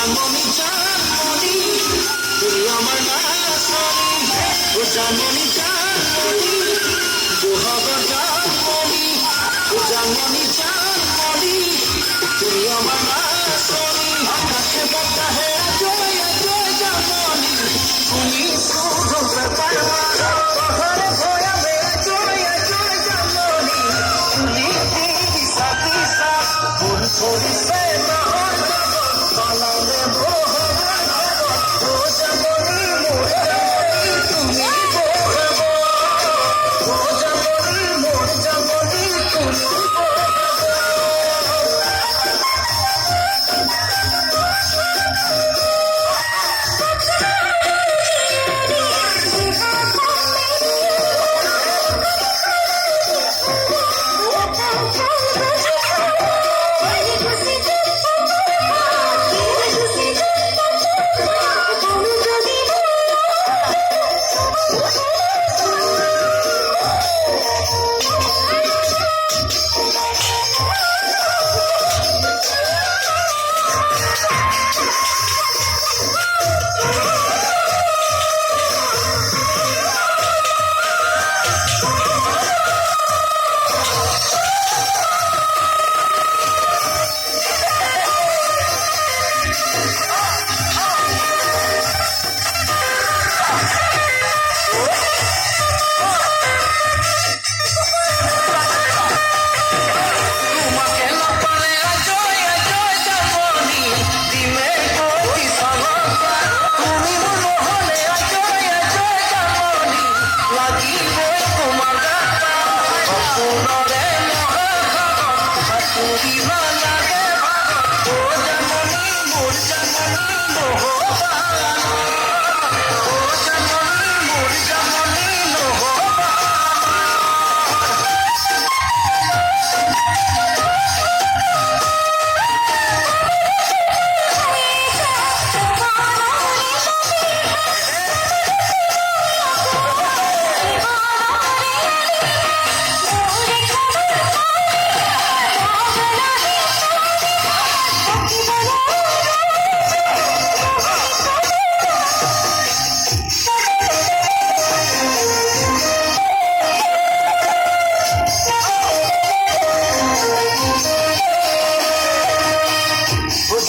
জানমনি জানমনি তুই আমার নাচনি ও জানমনি জানমনি দুহাগর জানমনি ও জানমনি জানমনি তুই আমার নাচনি আকাশে বাতাহে জয় জয় জানমনি তুমি শুধু ব্যাপার পাহাড়ে ভয়াবে জয় জয় জানমনি তুমি দিশা দিশা ভুল করিছে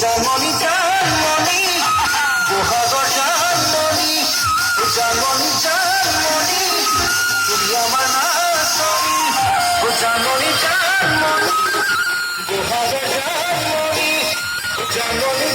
জানমনি জানমনি দুহাগর জানমনি জানমনি জানমনি তুমি আমার নাচনি ও জানমনি জানমনি দুহাগর জানমনি জানমনি